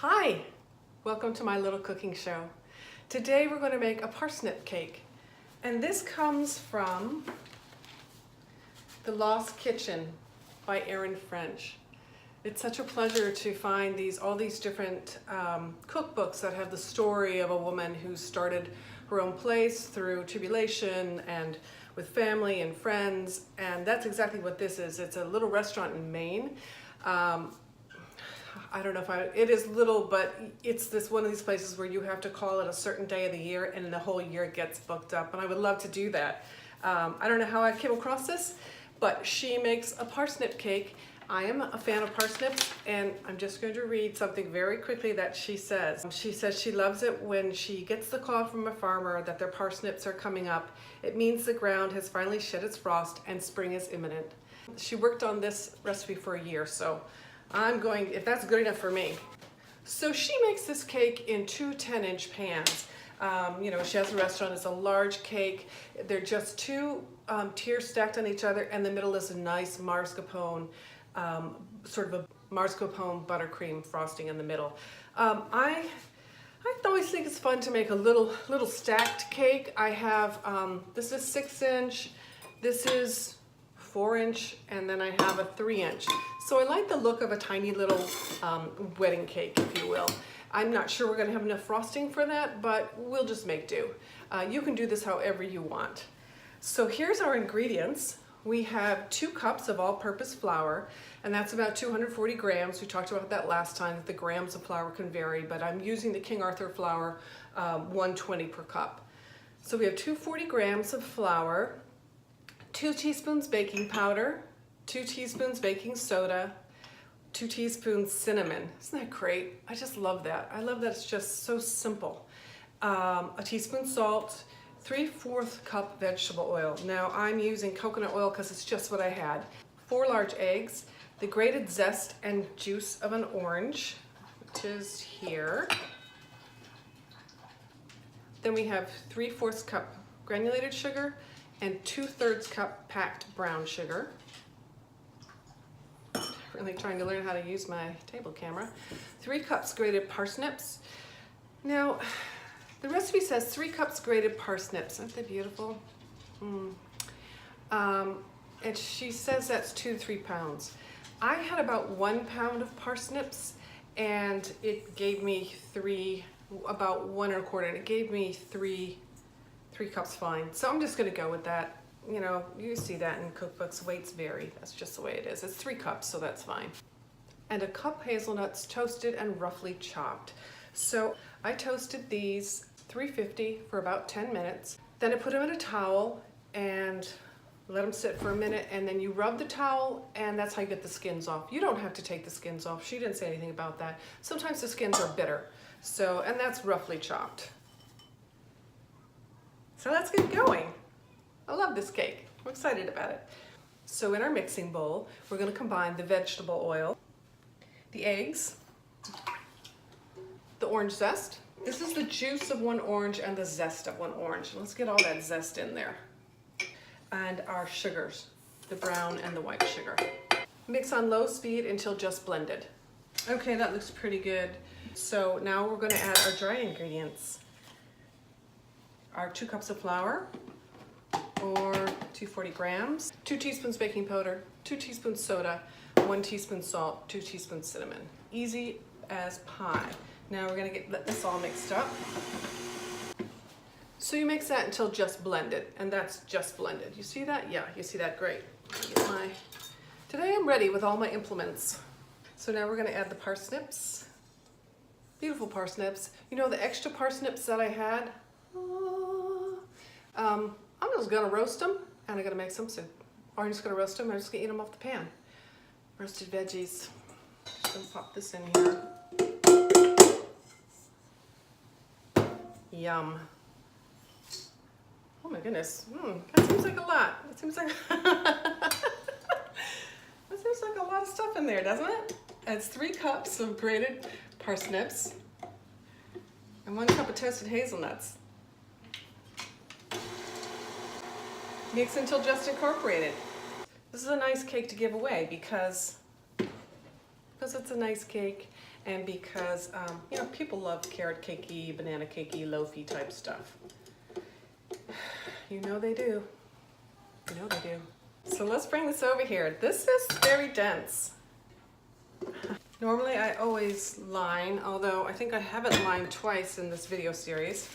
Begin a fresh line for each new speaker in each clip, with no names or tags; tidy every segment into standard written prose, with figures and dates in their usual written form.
Hi, welcome to my little cooking show. Today we're going to make a parsnip cake, and this comes from The Lost Kitchen by Erin French. It's such a pleasure to find all these different cookbooks that have the story of a woman who started her own place through tribulation and with family and friends, and that's exactly what this is. It's a little restaurant in Maine. I don't know if it is little, but it's one of these places where you have to call it a certain day of the year and the whole year gets booked up, and I would love to do that. I don't know how I came across this, but she makes a parsnip cake. I am a fan of parsnips, and I'm just going to read something very quickly that she says. She says she loves it when she gets the call from a farmer that their parsnips are coming up. It means the ground has finally shed its frost and spring is imminent. She worked on this recipe for a year, so I'm going, if that's good enough for me. So she makes this cake in two 10-inch pans. She has a restaurant, it's a large cake. They're just two tiers stacked on each other, and the middle is a nice mascarpone, sort of a mascarpone buttercream frosting in the middle. I always think it's fun to make a little stacked cake. I have, this is 6-inch, this is 4-inch, and then I have a 3-inch. So I like the look of a tiny little wedding cake, if you will. I'm not sure we're gonna have enough frosting for that, but we'll just make do. You can do this however you want. So here's our ingredients. We have 2 cups of all-purpose flour, and that's about 240 grams. We talked about that last time, that the grams of flour can vary, but I'm using the King Arthur flour, 120 per cup. So we have 240 grams of flour, 2 teaspoons baking powder, 2 teaspoons baking soda, 2 teaspoons cinnamon. Isn't that great? I just love that. I love that it's just so simple. A teaspoon salt, 3/4 cup vegetable oil. Now I'm using coconut oil because it's just what I had. 4 large eggs, the grated zest and juice of an orange, which is here. Then we have 3/4 cup granulated sugar and 2/3 cup packed brown sugar. Really trying to learn how to use my table camera. 3 cups grated parsnips. Now, the recipe says 3 cups grated parsnips. Aren't they beautiful? And she says that's 2 to 3 pounds. I had about 1 pound of parsnips, and it gave me about 1 1/4, and it gave me 3 cups fine. So I'm just gonna go with that. You know, you see that in cookbooks, weights vary. That's just the way it is. It's 3 cups, so that's fine. And a cup hazelnuts toasted and roughly chopped. So I toasted these 350 for about 10 minutes. Then I put them in a towel and let them sit for a minute, and then you rub the towel, and that's how you get the skins off. You don't have to take the skins off. She didn't say anything about that. Sometimes the skins are bitter. So, and that's roughly chopped. So let's get going. I love this cake. I'm excited about it. So in our mixing bowl, we're going to combine the vegetable oil, the eggs, the orange zest. This is the juice of 1 orange and the zest of 1 orange. Let's get all that zest in there. And our sugars, the brown and the white sugar. Mix on low speed until just blended. Okay, that looks pretty good. So now we're going to add our dry ingredients. Our 2 cups of flour, or 240 grams, 2 teaspoons baking powder, 2 teaspoons soda, 1 teaspoon salt, 2 teaspoons cinnamon. Easy as pie. Now we're gonna let this all mixed up. So you mix that until just blended, and that's just blended. You see that? Yeah, you see that, great. Today I'm ready with all my implements. So now we're gonna add the parsnips. Beautiful parsnips. You know the extra parsnips that I had? I'm just gonna roast them, and I'm gonna make some soup. Or I'm just gonna roast them, I'm just gonna eat them off the pan. Roasted veggies. Just gonna pop this in here. Yum. Oh my goodness, that seems like a lot. That seems like that seems like a lot of stuff in there, doesn't it? It's 3 cups of grated parsnips and 1 cup of toasted hazelnuts. Mix until just incorporated. This is a nice cake to give away because it's a nice cake, and because, you know, people love carrot cakey, banana cakey, loafy type stuff. You know they do. You know they do. So let's bring this over here. This is very dense. Normally I always line, although I think I haven't lined twice in this video series.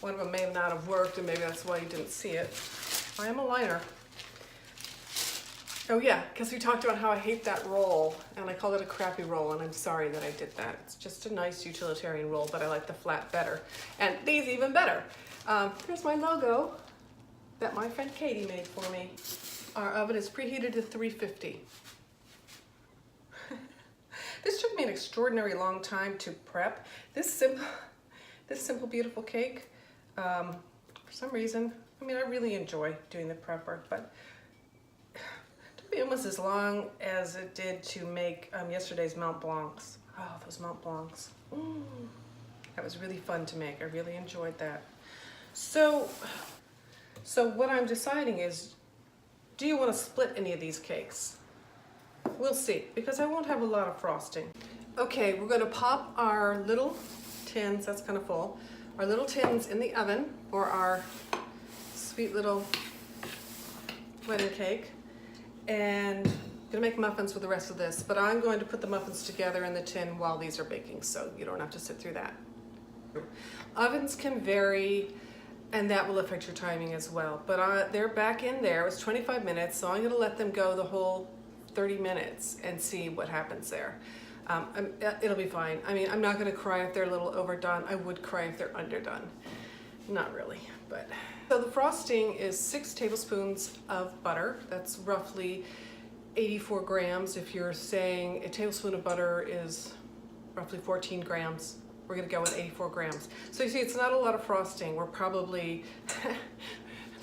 One of them may not have worked and maybe that's why you didn't see it. I am a liner. Oh yeah, because we talked about how I hate that roll and I called it a crappy roll and I'm sorry that I did that. It's just a nice utilitarian roll, but I like the flat better. And these even better. Here's my logo that my friend Katie made for me. Our oven is preheated to 350. This took me an extraordinary long time to prep. This simple, beautiful cake, for some reason, I mean, I really enjoy doing the prepper, but it took me almost as long as it did to make yesterday's Mont Blancs. Oh, those Mont Blancs. That was really fun to make. I really enjoyed that. So what I'm deciding is, do you want to split any of these cakes? We'll see, because I won't have a lot of frosting. Okay, we're going to pop our little tins, that's kind of full, our little tins in the oven for our sweet little wedding cake. And I'm going to make muffins with the rest of this, but I'm going to put the muffins together in the tin while these are baking, so you don't have to sit through that. Ovens can vary, and that will affect your timing as well, but they're back in there. It was 25 minutes, so I'm going to let them go the whole 30 minutes and see what happens there. It'll be fine. I mean, I'm not going to cry if they're a little overdone. I would cry if they're underdone. Not really, but. So the frosting is 6 tablespoons of butter. That's roughly 84 grams. If you're saying a tablespoon of butter is roughly 14 grams, we're going to go with 84 grams. So you see, it's not a lot of frosting. We're probably,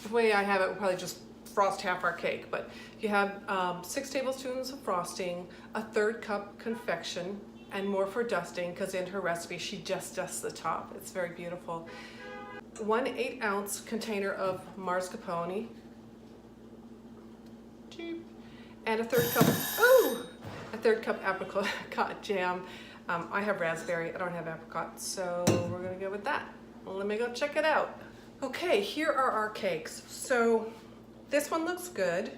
the way I have it, we'll probably just frost half our cake, but you have 6 tablespoons of frosting, a 1/3 cup confection, and more for dusting, because in her recipe she just dusts the top. It's very beautiful. 1 8-ounce container of mascarpone, and a 1/3 cup, a 1/3 cup apricot jam. I have raspberry, I don't have apricot, so we're gonna go with that. Well, let me go check it out. Okay, here are our cakes. So this one looks good.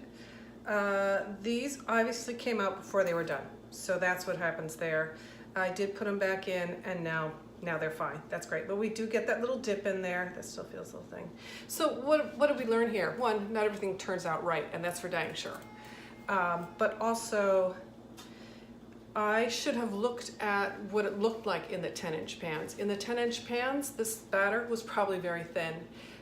These obviously came out before they were done, so that's what happens there. I did put them back in, and now they're fine. That's great, but we do get that little dip in there. That still feels a little thing. So what did we learn here? One, not everything turns out right, and that's for dang sure. But also, I should have looked at what it looked like in the 10-inch pans. In the 10-inch pans, this batter was probably very thin,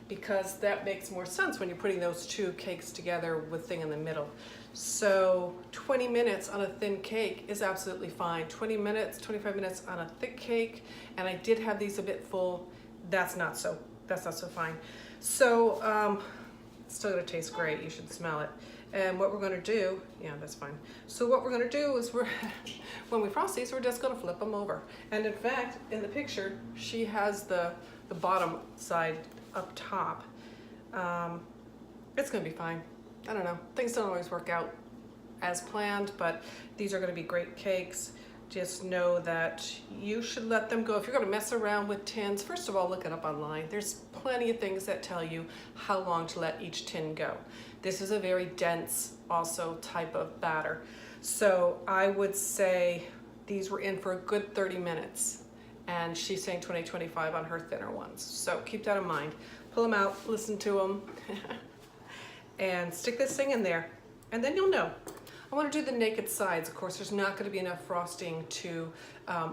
because that makes more sense when you're putting those 2 cakes together with thing in the middle. So 20 minutes on a thin cake is absolutely fine. 20 minutes, 25 minutes on a thick cake, and I did have these a bit full. That's not so fine. So it's still gonna taste great. You should smell it. And what we're gonna do, yeah, that's fine. So what we're gonna do is when we frost these, we're just gonna flip them over. And in fact, in the picture, she has the bottom side up top. It's gonna be fine. I don't know, things don't always work out as planned, but these are gonna be great cakes. Just know that you should let them go. If you're gonna mess around with tins, first of all, look it up online. There's plenty of things that tell you how long to let each tin go. This is a very dense also type of batter. So I would say these were in for a good 30 minutes. And she's saying 20-25 on her thinner ones. So keep that in mind. Pull them out, listen to them, and stick this thing in there, and then you'll know. I want to do the naked sides. Of course, there's not going to be enough frosting to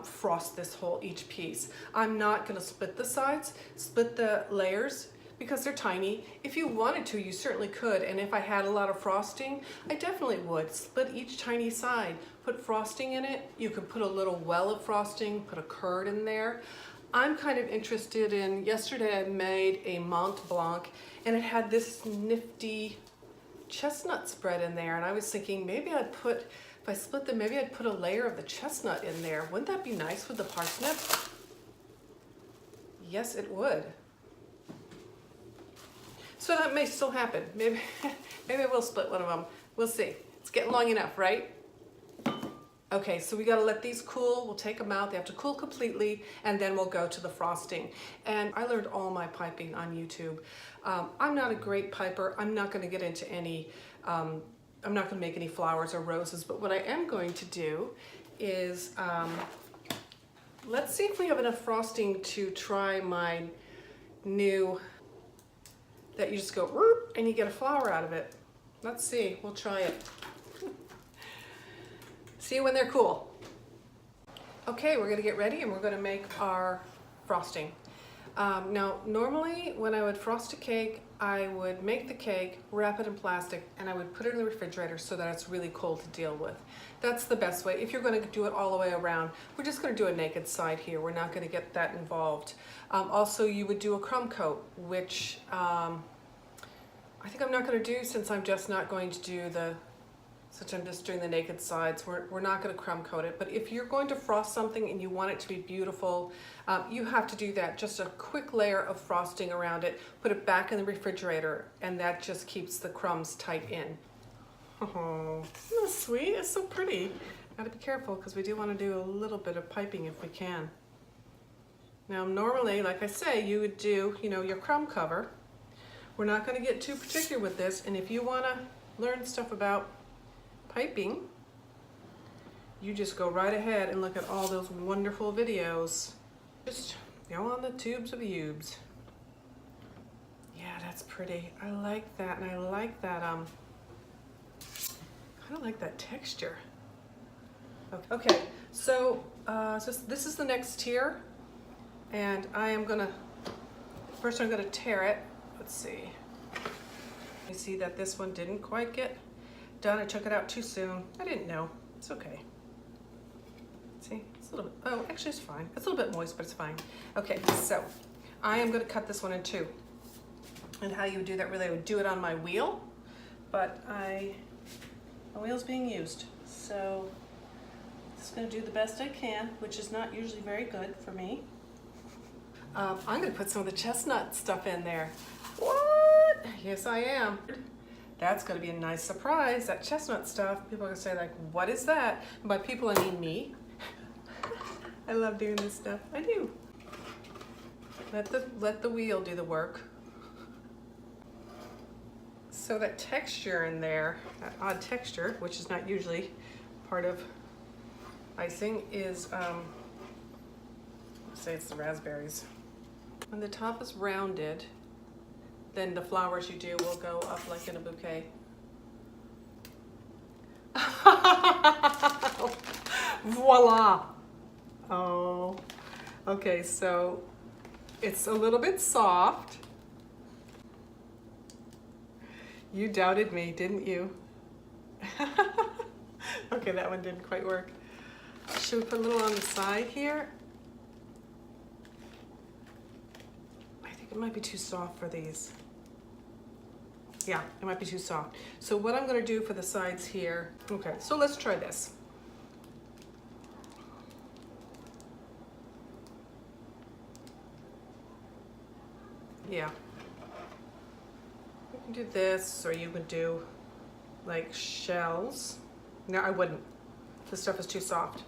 frost each piece. I'm not going to split the sides, split the layers, because they're tiny. If you wanted to, you certainly could, and if I had a lot of frosting, I definitely would. Split each tiny side, put frosting in it. You could put a little well of frosting, put a curd in there. I'm kind of interested in, yesterday I made a Mont Blanc, and it had this nifty chestnut spread in there, and I was thinking maybe I'd put, if I split them, maybe I'd put a layer of the chestnut in there. Wouldn't that be nice with the parsnip? Yes, it would. So that may still happen. Maybe we'll split one of them. We'll see. It's getting long enough, right? Okay, so we gotta let these cool. We'll take them out. They have to cool completely, and then we'll go to the frosting. And I learned all my piping on YouTube. I'm not a great piper. I'm not gonna get into any, I'm not gonna make any flowers or roses, but what I am going to do is, let's see if we have enough frosting to try my new, that you just go, whoop, and you get a flower out of it. Let's see, we'll try it. See you when they're cool. Okay, we're gonna get ready and we're gonna make our frosting. Now, normally when I would frost a cake, I would make the cake, wrap it in plastic, and I would put it in the refrigerator so that it's really cold to deal with. That's the best way. If you're gonna do it all the way around, we're just gonna do a naked side here. We're not gonna get that involved. Also, you would do a crumb coat, which I think I'm not gonna do since I'm just not going to do since I'm just doing the naked sides. We're not gonna crumb coat it, but if you're going to frost something and you want it to be beautiful, you have to do that. Just a quick layer of frosting around it, put it back in the refrigerator, and that just keeps the crumbs tight in. Oh, isn't that sweet? It's so pretty. Gotta be careful because we do want to do a little bit of piping if we can. Now normally, like I say, you would do, your crumb cover. We're not gonna get too particular with this, and if you wanna learn stuff about piping, you just go right ahead and look at all those wonderful videos. Just go on the tubes of youbes. Yeah, that's pretty. I like that, and I like that, kind of like that texture. Okay, so this is the next tier, and I am gonna, first I'm gonna tear it. Let's see. You see that this one didn't quite get done. I took it out too soon. I didn't know. It's okay. See, it's a little bit, oh, actually it's fine. It's a little bit moist, but it's fine. Okay, so I am gonna cut this one in two. And how you would do that, really, I would do it on my wheel, but my wheel's being used. So just gonna do the best I can, which is not usually very good for me. I'm gonna put some of the chestnut stuff in there. What? Yes, I am. That's gonna be a nice surprise, that chestnut stuff. People are gonna say like, what is that? And by people, I mean me. I love doing this stuff, I do. Let the wheel do the work. So that texture in there, that odd texture, which is not usually part of icing, is, let's say it's the raspberries. When the top is rounded, then the flowers you do will go up like in a bouquet. Voila! Oh, okay, so it's a little bit soft. You doubted me, didn't you? Okay, that one didn't quite work. Should we put a little on the side here? I think it might be too soft for these. Yeah, it might be too soft. So what I'm gonna do for the sides here, okay, so let's try this. Yeah. You can do this, or you would do like shells. No, I wouldn't. This stuff is too soft.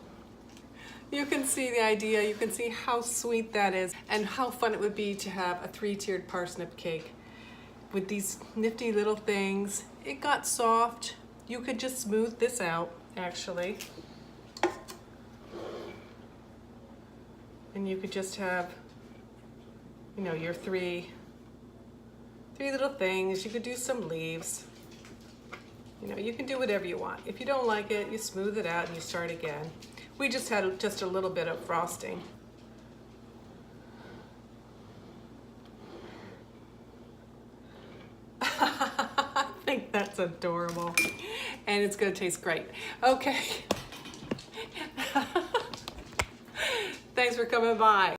You can see the idea, you can see how sweet that is, and how fun it would be to have a 3-tiered parsnip cake with these nifty little things. It got soft. You could just smooth this out, actually. And you could just have, your three little things. You could do some leaves. You can do whatever you want. If you don't like it, you smooth it out and you start again. We just had just a little bit of frosting. I think that's adorable. And it's gonna taste great. Okay. Thanks for coming by.